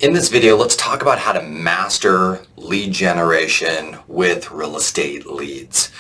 In this video, let's talk about how to master lead generation with real estate leads.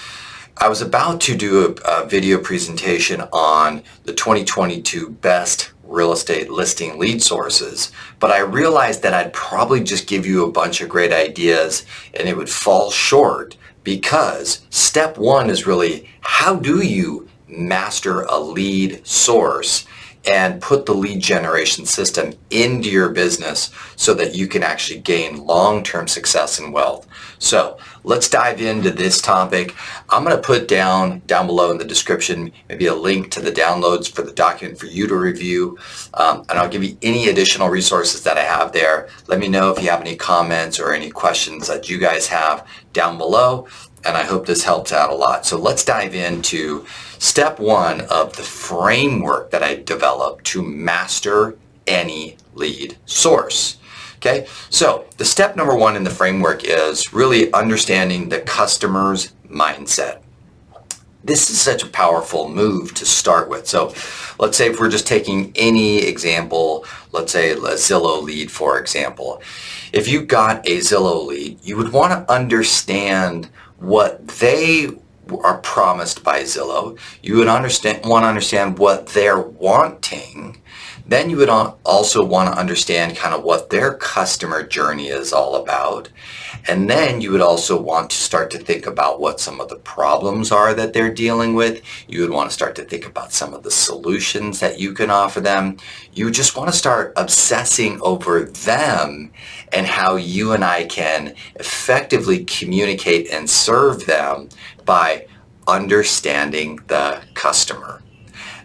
I was about to do a video presentation on the 2022 best real estate listing lead sources, but I realized that I'd probably just give you a bunch of great ideas and it would fall short because step one is really how do you master a lead source and put the lead generation system into your business so that you can actually gain long-term success and wealth. So let's dive into this topic. I'm going to put down below in the description maybe a link to the downloads for the document for you to review, and I'll give you any additional resources that I have there. Let me know if you have any comments or any questions that you guys have down below, and I hope this helps out a lot. So let's dive into step one of the framework that I developed to master any lead source. Okay, so the step number one in the framework is really understanding the customer's mindset. This is such a powerful move to start with. So let's say if we're just taking any example, let's say a Zillow lead, for example. If you got a Zillow lead, you would want to understand what they are promised by Zillow. You would want to understand what they're wanting. Then you would also want to understand kind of what their customer journey is all about. And then you would also want to start to think about what some of the problems are that they're dealing with. You would want to start to think about some of the solutions that you can offer them. You just want to start obsessing over them and how you and I can effectively communicate and serve them by understanding the customer.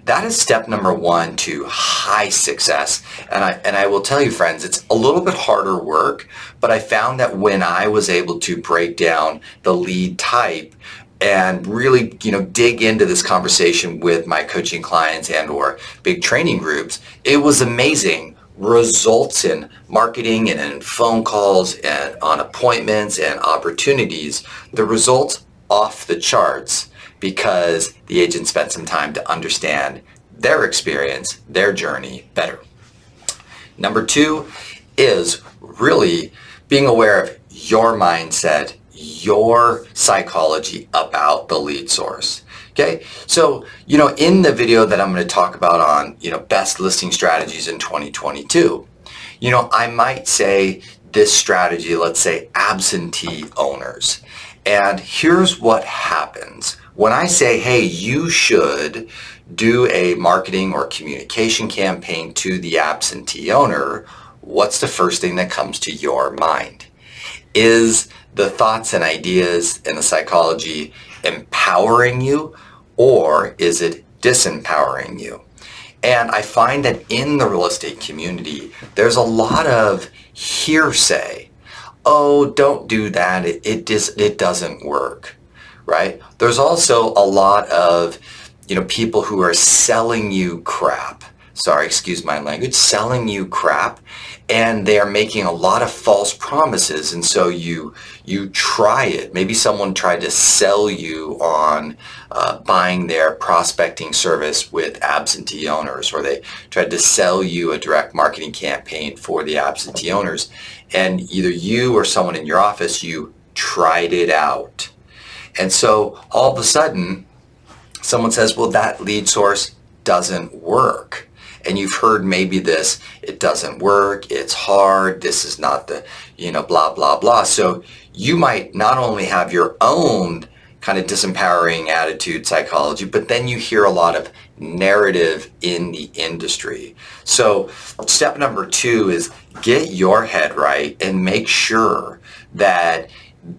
That is step number one to high success. And I will tell you, friends, it's a little bit harder work, but I found that when I was able to break down the lead type and really, dig into this conversation with my coaching clients and or big training groups, it was amazing. Results in marketing and in phone calls and on appointments and opportunities, the results off the charts because the agent spent some time to understand their experience, their journey better. Number two is really being aware of your mindset, your psychology about the lead source. Okay, so, in the video that I'm going to talk about on, best listing strategies in 2022, I might say this strategy, let's say absentee owners. And here's what happens. When I say, hey, you should do a marketing or communication campaign to the absentee owner, what's the first thing that comes to your mind? Is the thoughts and ideas and the psychology empowering you, or is it disempowering you? And I find that in the real estate community, there's a lot of hearsay. Oh, don't do that. It doesn't work, right? There's also a lot of, people who are selling you crap. Sorry, excuse my language, selling you crap. And they are making a lot of false promises. And so you try it. Maybe someone tried to sell you on buying their prospecting service with absentee owners, or they tried to sell you a direct marketing campaign for the absentee owners. And either you or someone in your office, you tried it out. And so all of a sudden, someone says, well, that lead source doesn't work. And you've heard maybe this, it doesn't work, it's hard, this is not the, blah, blah, blah. So you might not only have your own kind of disempowering attitude psychology, but then you hear a lot of narrative in the industry. So step number two is get your head right and make sure that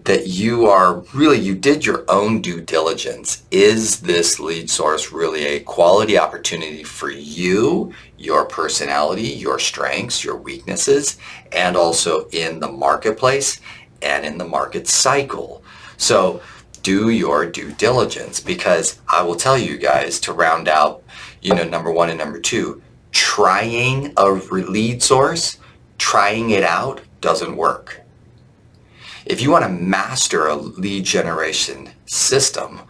you did your own due diligence. Is this lead source really a quality opportunity for you, your personality, your strengths, your weaknesses, and also in the marketplace and in the market cycle? So do your due diligence, because I will tell you guys, to round out, number one and number two, trying a lead source, trying it out doesn't work. If you want to master a lead generation system,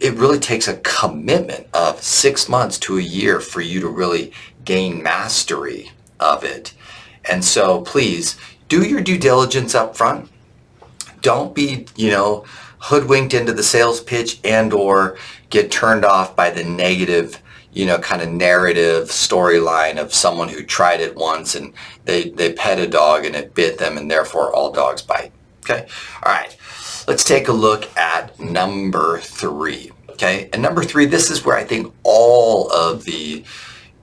it really takes a commitment of 6 months to a year for you to really gain mastery of it. And so please do your due diligence up front. Don't be, hoodwinked into the sales pitch and or get turned off by the negative, kind of narrative storyline of someone who tried it once and they pet a dog and it bit them and therefore all dogs bite. Okay. All right. Let's take a look at number 3. Okay. And number 3, this is where I think all of the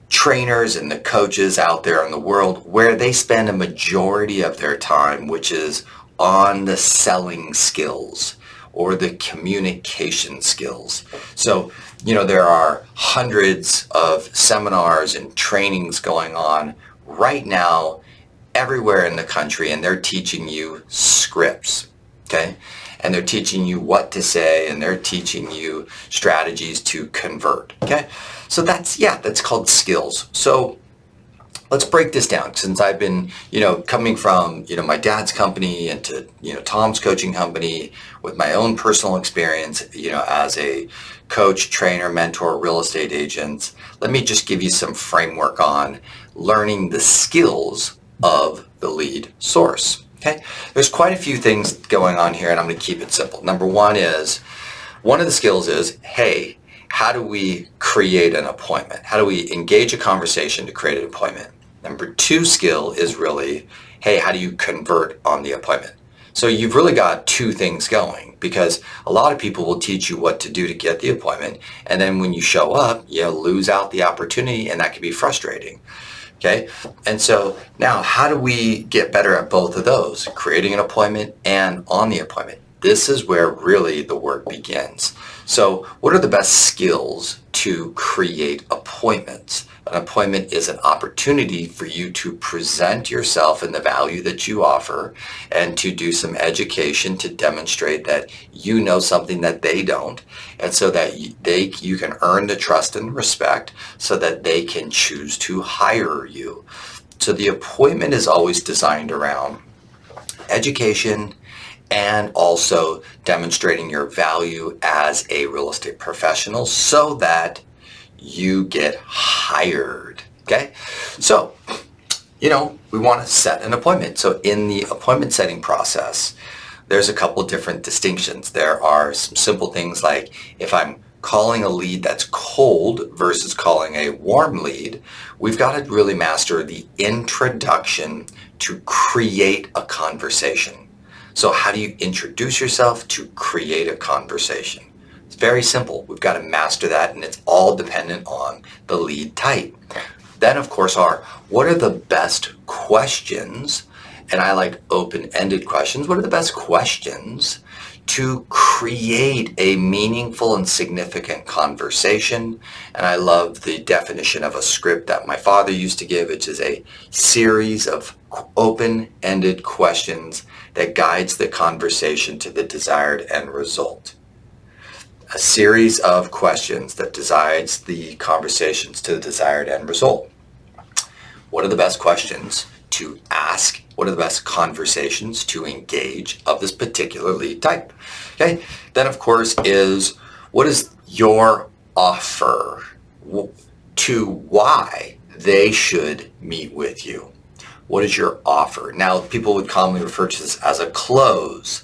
trainers and the coaches out there in the world, where they spend a majority of their time, which is on the selling skills or the communication skills. So, there are hundreds of seminars and trainings going on right now everywhere in the country, and they're teaching you scripts, okay? And they're teaching you what to say, and they're teaching you strategies to convert, okay? So that's called skills. So let's break this down. Since I've been, coming from, my dad's company into, Tom's coaching company with my own personal experience, as a coach, trainer, mentor, real estate agent, let me just give you some framework on learning the skills of the lead source. Okay, there's quite a few things going on here, and I'm going to keep it simple. Number one of the skills is, hey, how do we create an appointment? How do we engage a conversation to create an appointment? Number 2 skill is really, hey, how do you convert on the appointment? So you've really got 2 things going, because a lot of people will teach you what to do to get the appointment, and then when you show up, you lose out the opportunity, and that can be frustrating. Okay, and so now how do we get better at both of those, creating an appointment and on the appointment? This is where really the work begins. So what are the best skills to create appointments? An appointment is an opportunity for you to present yourself and the value that you offer, and to do some education to demonstrate that you know something that they don't, and so that you can earn the trust and respect so that they can choose to hire you. So the appointment is always designed around education and also demonstrating your value as a real estate professional so that you get hired. Okay, so we want to set an appointment. So in the appointment setting process, there's a couple different distinctions. There are some simple things like if I'm calling a lead that's cold versus calling a warm lead, we've got to really master the introduction to create a conversation. So how do you introduce yourself to create a conversation? It's very simple. We've got to master that, and it's all dependent on the lead type. Then, of course, what are the best questions? And I like open-ended questions. What are the best questions to create a meaningful and significant conversation? And I love the definition of a script that my father used to give, which is a series of open-ended questions that guides the conversation to the desired end result. A series of questions that decides the conversations to the desired end result. What are the best questions to ask? What are the best conversations to engage of this particular lead type? Okay. Then, of course, is what is your offer to why they should meet with you? What is your offer? Now, people would commonly refer to this as a close.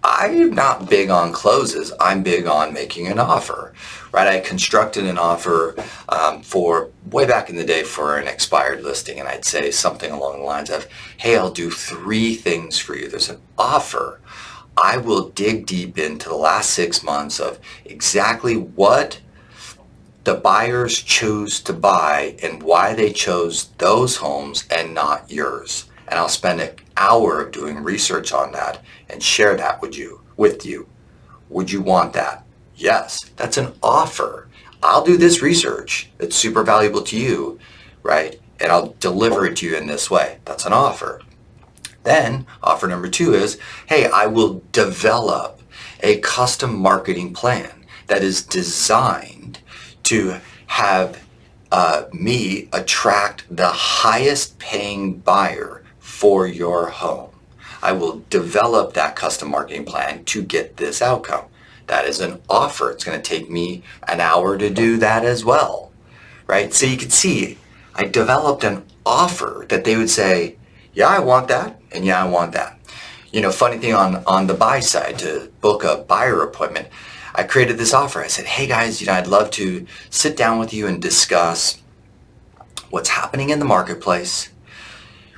I'm not big on closes. I'm big on making an offer, right? I constructed an offer for way back in the day for an expired listing, and I'd say something along the lines of, hey, I'll do 3 things for you. There's an offer. I will dig deep into the last 6 months of exactly what the buyers chose to buy and why they chose those homes and not yours. And I'll spend an hour of doing research on that and share that with you. Would you want that? Yes, that's an offer. I'll do this research that's super valuable to you, right? And I'll deliver it to you in this way. That's an offer. Then offer number 2 is, hey, I will develop a custom marketing plan that is designed to have me attract the highest paying buyer for your home. I will develop that custom marketing plan to get this outcome. That is an offer. It's going to take me an hour to do that as well, right? So you can see I developed an offer that they would say, yeah, I want that, and yeah, I want that. You know, funny thing on the buy side, to book a buyer appointment, I created this offer. I said, hey guys, you know, I'd love to sit down with you and discuss what's happening in the marketplace,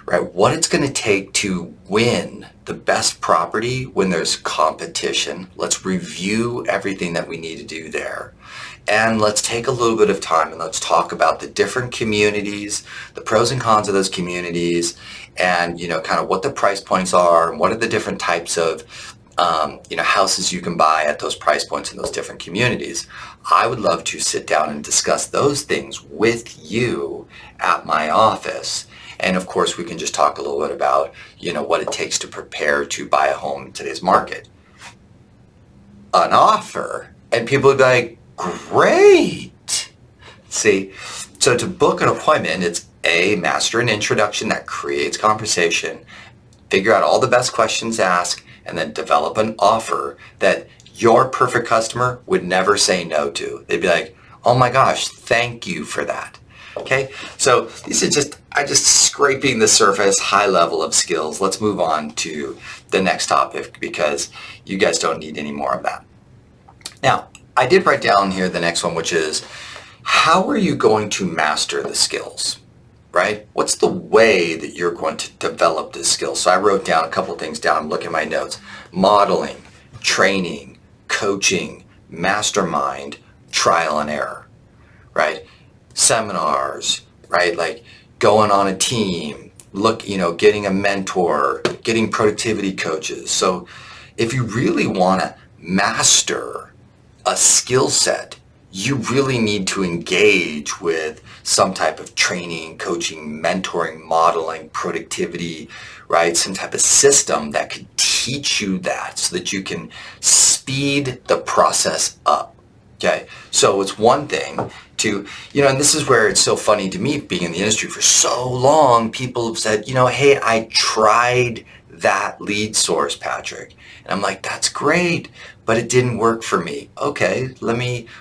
right? What it's going to take to win the best property when there's competition. Let's review everything that we need to do there. And let's take a little bit of time and let's talk about the different communities, the pros and cons of those communities, and, you know, kind of what the price points are and what are the different types of you know, houses you can buy at those price points in those different communities. I would love to sit down and discuss those things with you at my office. And of course, we can just talk a little bit about, you know, what it takes to prepare to buy a home in today's market. An offer, and people would be like, great. See, so to book an appointment, it's master an introduction that creates conversation, figure out all the best questions to ask, and then develop an offer that your perfect customer would never say no to. They'd be like, oh my gosh, thank you for that. Okay, so these are I just scraping the surface, high level of skills. Let's move on to the next topic because you guys don't need any more of that. Now, I did write down here the next one, which is, how are you going to master the skills? Right? What's the way that you're going to develop this skill? So I wrote down a couple things down. I'm looking at my notes. Modeling, training, coaching, mastermind, trial and error, right? Seminars, right? Like going on a team, getting a mentor, getting productivity coaches. So if you really want to master a skill set, you really need to engage with some type of training, coaching, mentoring, modeling, productivity, right? Some type of system that could teach you that so that you can speed the process up, okay? So it's one thing to, and this is where it's so funny to me, being in the industry for so long, people have said, hey, I tried that lead source, Patrick. And I'm like, that's great, but it didn't work for me. Okay,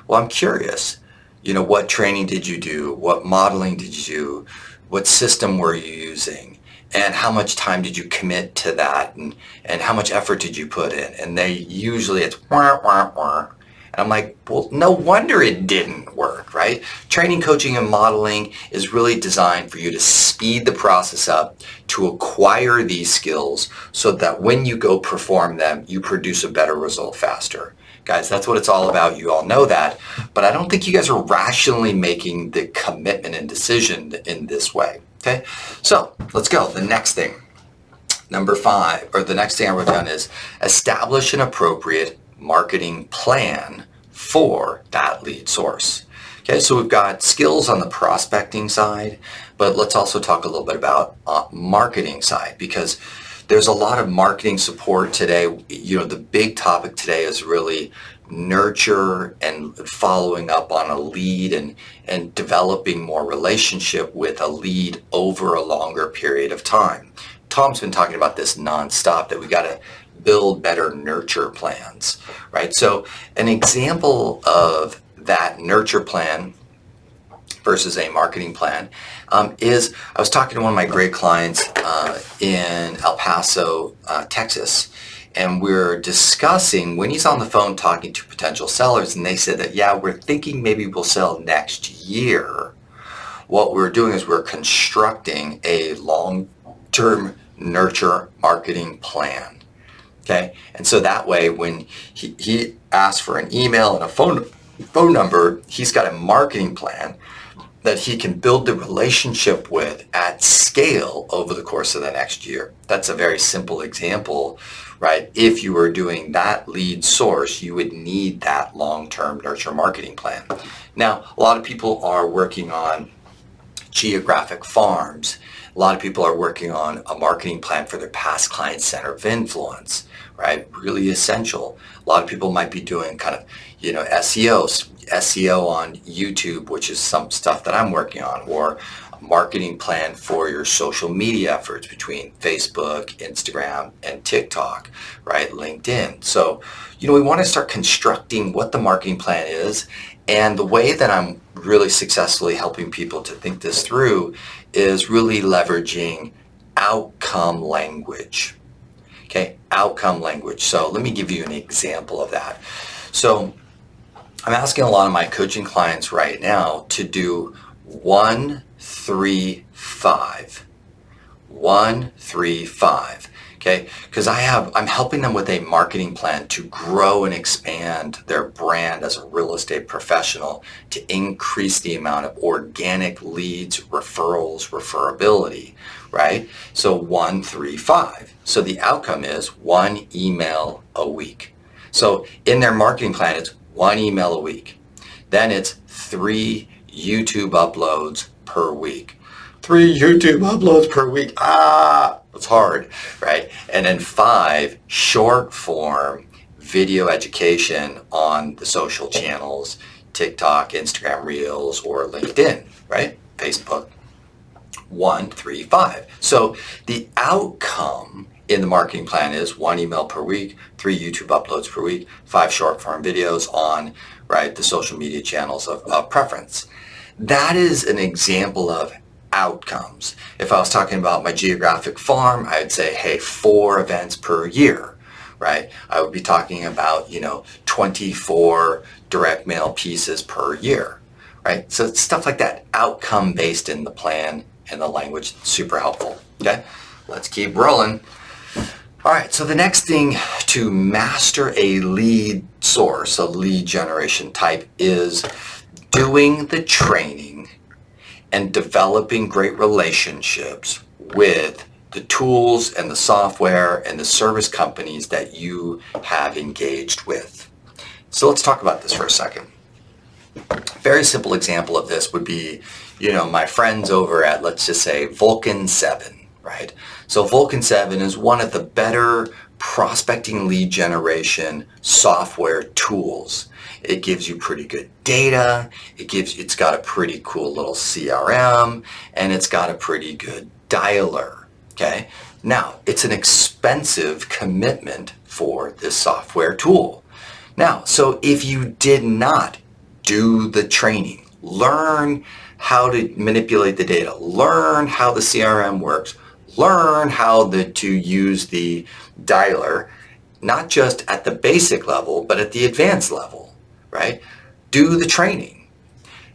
I'm curious. What training did you do? What modeling did you do? What system were you using? And how much time did you commit to that? And how much effort did you put in? And it's wah, wah, wah. And I'm like, well, no wonder it didn't work, right? Training, coaching, and modeling is really designed for you to speed the process up, to acquire these skills so that when you go perform them, you produce a better result faster. Guys, that's what it's all about. You all know that. But I don't think you guys are rationally making the commitment and decision in this way, okay? So let's go. The next thing, number 5, or the next thing I wrote down is establish an appropriate marketing plan for that lead source. Okay, so we've got skills on the prospecting side, but let's also talk a little bit about marketing side, because there's a lot of marketing support today. The big topic today is really nurture and following up on a lead and developing more relationship with a lead over a longer period of time. Tom's been talking about this nonstop, that we got to build better nurture plans, right? So an example of that nurture plan versus a marketing plan is, I was talking to one of my great clients in El Paso, Texas, and we're discussing when he's on the phone talking to potential sellers, and they said that, yeah, we're thinking maybe we'll sell next year. What we're doing is we're constructing a long-term nurture marketing plan. Okay, and so that way, when he asks for an email and a phone number, he's got a marketing plan that he can build the relationship with at scale over the course of the next year. That's a very simple example, right? If you were doing that lead source, you would need that long-term nurture marketing plan. Now, a lot of people are working on geographic farms. A lot of people are working on a marketing plan for their past client center of influence, right? Really essential. A lot of people might be doing kind of, SEO on YouTube, which is some stuff that I'm working on, or a marketing plan for your social media efforts between Facebook, Instagram, and TikTok, right? LinkedIn. So, we want to start constructing what the marketing plan is And the way that I'm really successfully helping people to think this through is really leveraging outcome language. Okay, outcome language. So let me give you an example of that. So I'm asking a lot of my coaching clients right now to do 1, 3, 5. 1, 3, 5. Okay, because I'm helping them with a marketing plan to grow and expand their brand as a real estate professional, to increase the amount of organic leads, referrals, referability, right? So 1, 3, 5. So the outcome is 1 email a week. So in their marketing plan, it's 1 email a week. Then it's 3 YouTube uploads per week. 3 YouTube uploads per week. It's hard, right? And then 5 short form video education on the social channels, TikTok, Instagram Reels, or LinkedIn, right? Facebook. 1, 3, 5. So the outcome in the marketing plan is 1 email per week, 3 YouTube uploads per week, 5 short form videos on, right, the social media channels of preference. That is an example of outcomes. If I was talking about my geographic farm, I would say, hey, 4 events per year, right? I would be talking about, 24 direct mail pieces per year, right? So it's stuff like that, outcome based in the plan and the language, super helpful, okay? Let's keep rolling. All right, so the next thing to master a lead source, a lead generation type, is doing the training and developing great relationships with the tools and the software and the service companies that you have engaged with. So let's talk about this for a second. Very simple example of this would be, my friends over at, let's just say, Vulcan 7, right? So Vulcan 7 is one of the better prospecting lead generation software tools. It gives you pretty good data, it's got a pretty cool little CRM, and it's got a pretty good dialer, okay? Now, it's an expensive commitment for this software tool. Now, so if you did not do the training, learn how to manipulate the data, learn how the CRM works, learn how to use the dialer, not just at the basic level, but at the advanced level, right? Do the training.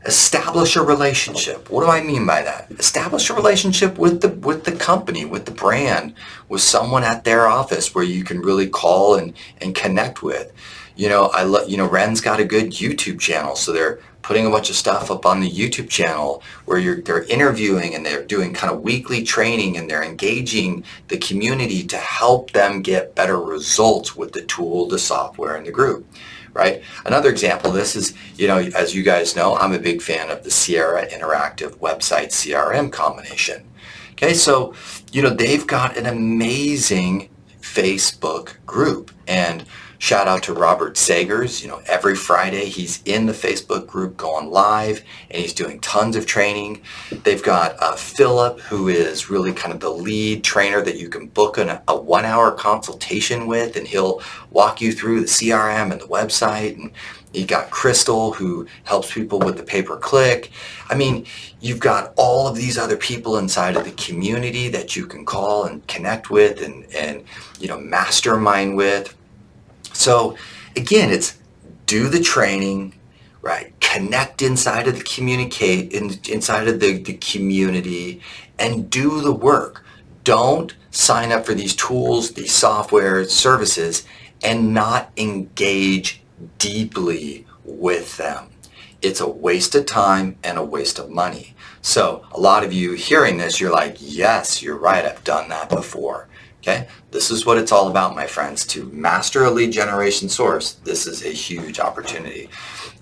Establish a relationship. What do I mean by that? Establish a relationship with the company, with the brand, with someone at their office where you can really call and connect with. Ren's got a good YouTube channel, so they're putting a bunch of stuff up on the YouTube channel where they're interviewing and they're doing kind of weekly training and they're engaging the community to help them get better results with the tool, the software, and the group, right? Another example of this is, as you guys know, I'm a big fan of the Sierra Interactive website CRM combination. Okay, so, they've got an amazing Facebook group, and shout out to Robert Sagers. Every Friday he's in the Facebook group going live and he's doing tons of training. They've got Philip, who is really kind of the lead trainer that you can book a 1-hour consultation with, and he'll walk you through the CRM and the website. And you got Crystal, who helps people with the pay-per-click. I mean, you've got all of these other people inside of the community that you can call and connect with and mastermind with. So again, it's do the training, right? Connect inside of the inside of the community, and do the work. Don't sign up for these tools, these software services, and not engage deeply with them. It's a waste of time and a waste of money. So a lot of you hearing this, you're like, yes, you're right, I've done that before. Okay, this is what it's all about, my friends. To master a lead generation source, this is a huge opportunity.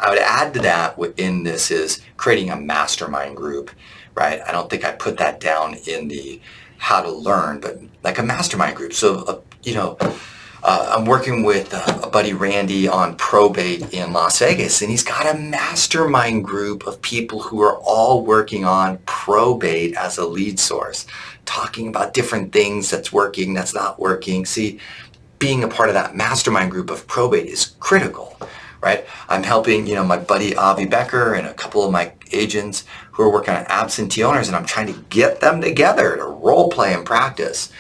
I would add to that within this is creating a mastermind group, right? I don't think I put that down in the how to learn, but like a mastermind group. So, I'm working with a buddy, Randy, on probate in Las Vegas, and he's got a mastermind group of people who are all working on probate as a lead source, talking about different things that's working, that's not working. See, being a part of that mastermind group of probate is critical, right? I'm helping, my buddy Avi Becker and a couple of my agents who are working on absentee owners, and I'm trying to get them together to role play and practice.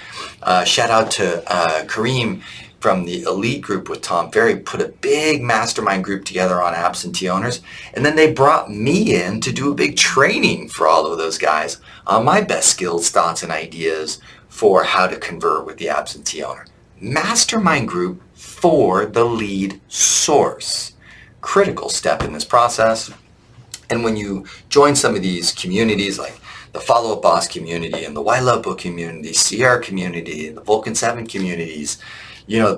Shout out to Kareem from the Elite group with Tom Ferry, put a big mastermind group together on absentee owners. And then they brought me in to do a big training for all of those guys on my best skills, thoughts, and ideas for how to convert with the absentee owner. Mastermind group for the lead source. Critical step in this process. And when you join some of these communities like the Follow Up Boss community and the Why Love Book community, Sierra community, and the Vulcan 7 communities,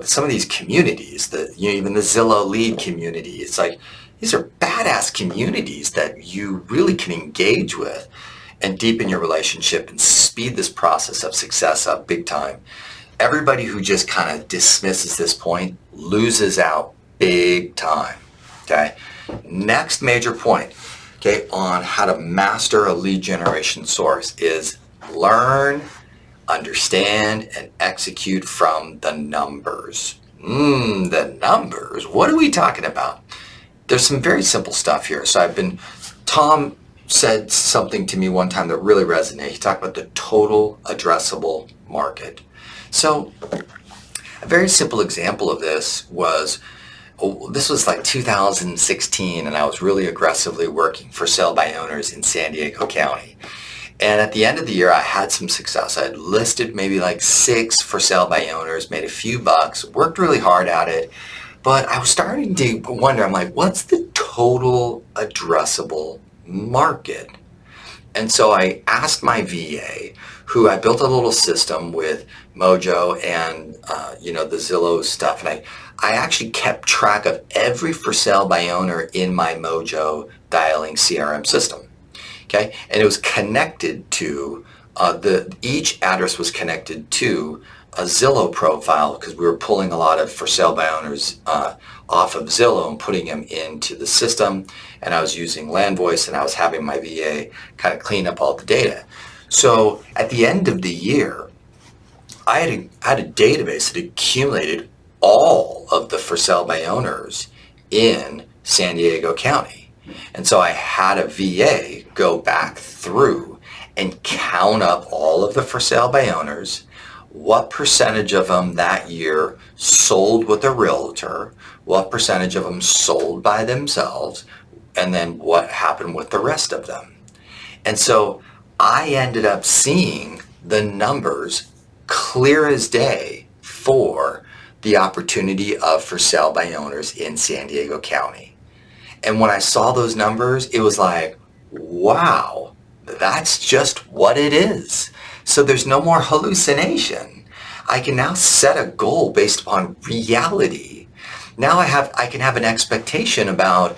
some of these communities, even the Zillow lead community, it's like these are badass communities that you really can engage with and deepen your relationship and speed this process of success up big time. Everybody who just kind of dismisses this point loses out big time. Okay. Next major point, okay, on how to master a lead generation source is learn, understand, and execute from the numbers. The numbers. What are we talking about? There's some very simple stuff here. So Tom said something to me one time that really resonated. He talked about the total addressable market. So a very simple example of this was, this was like 2016, and I was really aggressively working for sale by owners in San Diego County. And at the end of the year, I had some success. I had listed maybe like 6 for sale by owners, made a few bucks, worked really hard at it. But I was starting to wonder, I'm like, what's the total addressable market? And so I asked my VA, who I built a little system with Mojo and, the Zillow stuff. And I actually kept track of every for sale by owner in my Mojo dialing CRM system. Okay, and it was connected to each address was connected to a Zillow profile because we were pulling a lot of for sale by owners off of Zillow and putting them into the system. And I was using Land Voice, and I was having my VA kind of clean up all the data. So at the end of the year, I had a database that accumulated all of the for sale by owners in San Diego County. And so I had a VA go back through and count up all of the for sale by owners, what percentage of them that year sold with a realtor, what percentage of them sold by themselves, and then what happened with the rest of them. And so I ended up seeing the numbers clear as day for the opportunity of for sale by owners in San Diego County. And when I saw those numbers, it was like, wow, that's just what it is. So there's no more hallucination. I can now set a goal based upon reality. Now I can have an expectation about,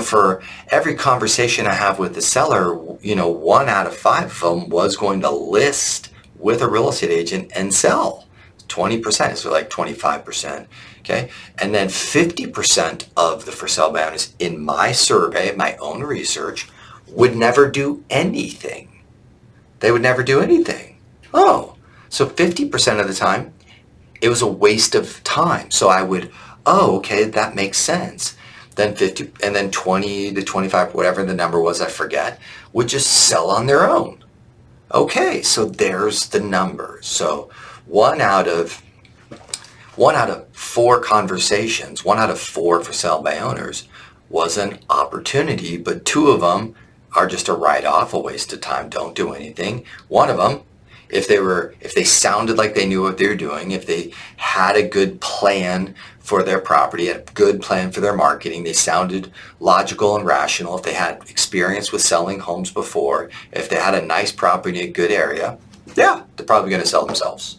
for every conversation I have with the seller, 1 out of 5 of them was going to list with a real estate agent and sell. 20%, so like 25%, okay? And then 50% of the for sale by owners in my survey, my own research, would never do anything. They would never do anything. Oh, so 50% of the time, it was a waste of time. So I would, okay, that makes sense. Then 50, and then 20 to 25, whatever the number was, I forget, would just sell on their own. Okay, so there's the numbers. So one out of 4 conversations, 1 out of 4 for sale by owners was an opportunity, but 2 of them are just a write-off, a waste of time, don't do anything. 1 of them, if they sounded like they knew what they were doing, if they had a good plan for their property, a good plan for their marketing, they sounded logical and rational, if they had experience with selling homes before, if they had a nice property in a good area, yeah, they're probably going to sell themselves.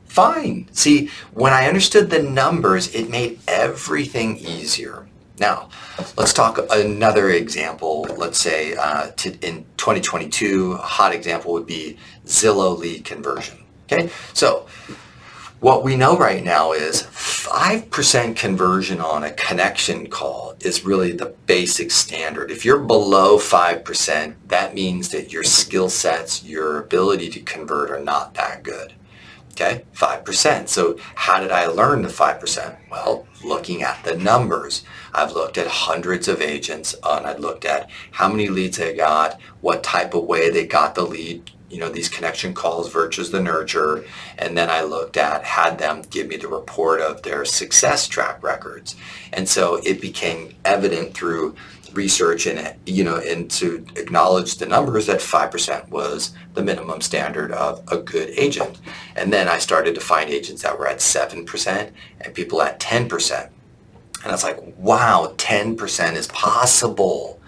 Fine. See, when I understood the numbers, it made everything easier. Now, let's talk another example. Let's say in 2022, a hot example would be Zillow lead conversion. Okay, so what we know right now is 5% conversion on a connection call is really the basic standard. If you're below 5%, that means that your skill sets, your ability to convert are not that good. Okay, 5%. So how did I learn the 5%? Well, looking at the numbers. I've looked at hundreds of agents and I've looked at how many leads they got, what type of way they got the lead, these connection calls versus the nurture. And then I looked at, had them give me the report of their success track records. And so it became evident through research and to acknowledge the numbers that 5% was the minimum standard of a good agent. And then I started to find agents that were at 7% and people at 10%. And I was like, wow, 10% is possible.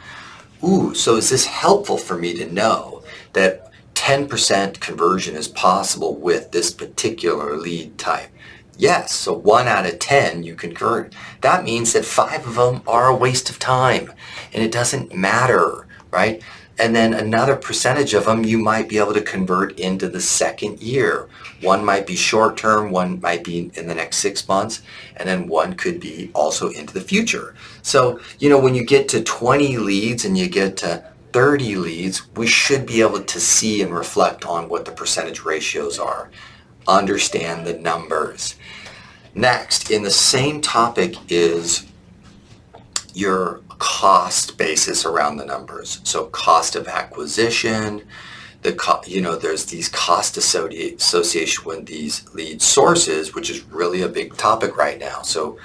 Ooh, so is this helpful for me to know that 10% conversion is possible with this particular lead type? Yes, so 1 out of 10 you convert. That means that 5 of them are a waste of time and it doesn't matter, right? And then another percentage of them you might be able to convert into the second year. One might be short term, one might be in the next 6 months, and then one could be also into the future. So, when you get to 20 leads and you get to 30 leads, we should be able to see and reflect on what the percentage ratios are. Understand the numbers. Next, in the same topic is your cost basis around the numbers. So cost of acquisition, there's these cost association with these lead sources, which is really a big topic right now. So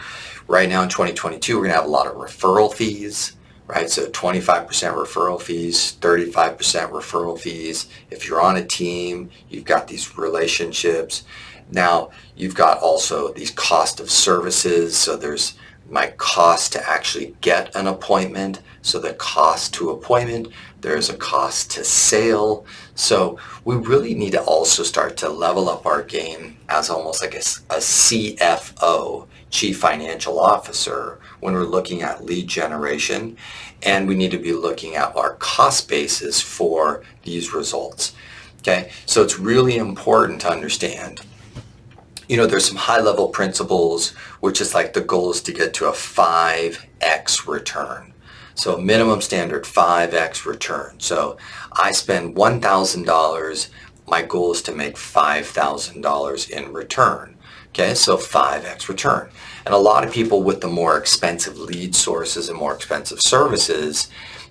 right now in 2022, we're going to have a lot of referral fees, right? So 25% referral fees, 35% referral fees. If you're on a team, you've got these relationships. Now you've got also these cost of services. So there's my cost to actually get an appointment. So the cost to appointment, there's a cost to sale. So we really need to also start to level up our game as almost like a CFO, Chief Financial Officer, when we're looking at lead generation. And we need to be looking at our cost basis for these results. Okay, so it's really important to understand there's some high-level principles, which is like the goal is to get to a 5x return. So minimum standard 5x return. So I spend $1,000, my goal is to make $5,000 in return. Okay, so 5x return. And a lot of people with the more expensive lead sources and more expensive services,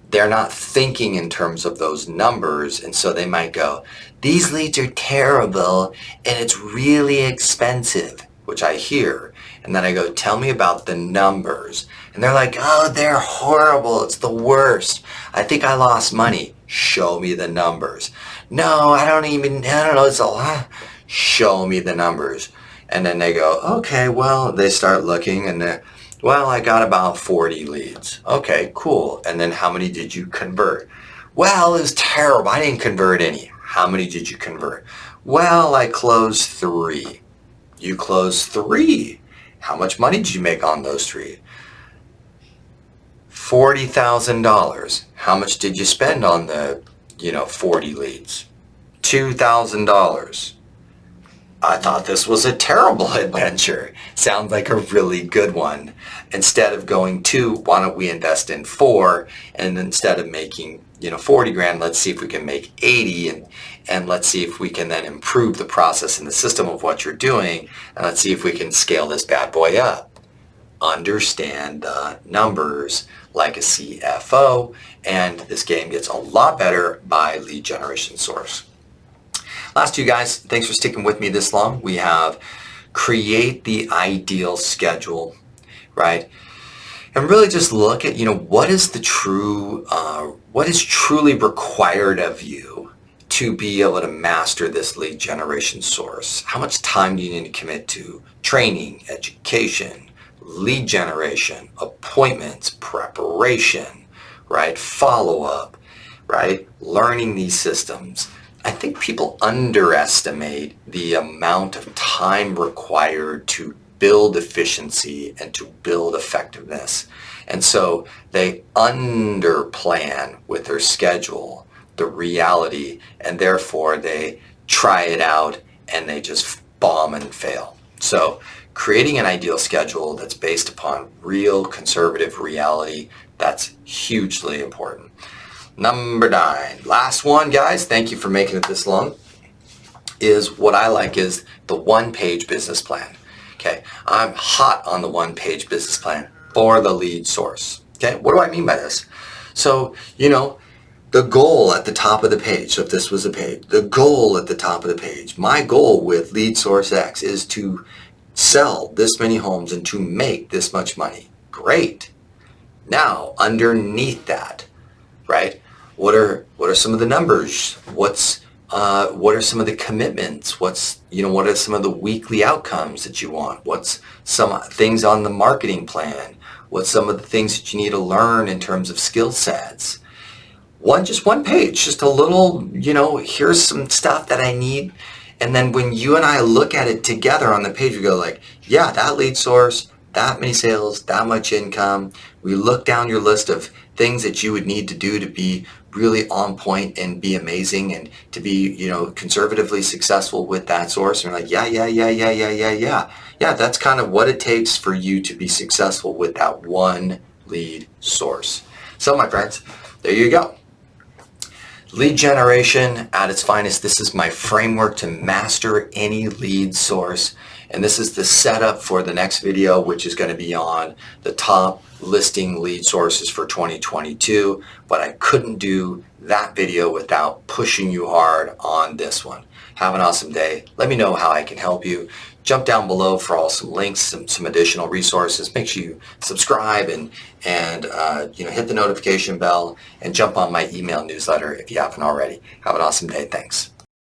they're not thinking in terms of those numbers, and so they might go, these leads are terrible and it's really expensive, which I hear. And then I go, tell me about the numbers. And they're like, oh, they're horrible. It's the worst. I think I lost money. Show me the numbers. No, I don't know. It's a lot. Show me the numbers. And then they go, okay, well, they start looking and well, I got about 40 leads. Okay, cool. And then how many did you convert? Well, it was terrible. I didn't convert any. How many did you convert? Well, I closed 3. You closed 3. How much money did you make on those 3? $40,000. How much did you spend on the, 40 leads? $2,000. I thought this was a terrible adventure. Sounds like a really good one. Instead of going 2, why don't we invest in 4? And instead of making, 40 grand, let's see if we can make 80 and let's see if we can then improve the process and the system of what you're doing. And let's see if we can scale this bad boy up. Understand the numbers like a CFO, and this game gets a lot better by lead generation source. Last 2 guys, thanks for sticking with me this long. We have create the ideal schedule, right? And really just look at, what is what is truly required of you to be able to master this lead generation source? How much time do you need to commit to training, education, lead generation, appointments, preparation, right? Follow-up, right? Learning these systems. I think people underestimate the amount of time required to build efficiency and to build effectiveness. And so they underplan with their schedule, the reality, and therefore they try it out and they just bomb and fail. So creating an ideal schedule that's based upon real conservative reality, that's hugely important. Number 9, last one, guys. Thank you for making it this long. is what I like is the one-page business plan. Okay, I'm hot on the one-page business plan for the lead source. Okay, what do I mean by this? So, the goal at the top of the page, so if this was a page, the goal at the top of the page, my goal with lead source X is to sell this many homes and to make this much money. Great. Now, underneath that, right, what are some of the numbers? What are some of the commitments? What are some of the weekly outcomes that you want? What's some things on the marketing plan? What's some of the things that you need to learn in terms of skill sets? Just one page, just a little, here's some stuff that I need. And then when you and I look at it together on the page, we go like, yeah, that lead source, that many sales, that much income. We look down your list of things that you would need to do to be really on point and be amazing and to be, conservatively successful with that source. And we're like, yeah, that's kind of what it takes for you to be successful with that one lead source. So my friends, there you go. Lead generation at its finest. This is my framework to master any lead source. And this is the setup for the next video, which is going to be on the top listing lead sources for 2022. But I couldn't do that video without pushing you hard on this one. Have an awesome day. Let me know how I can help you. Jump down below for all some links, some additional resources. Make sure you subscribe and hit the notification bell and jump on my email newsletter if you haven't already. Have an awesome day. Thanks.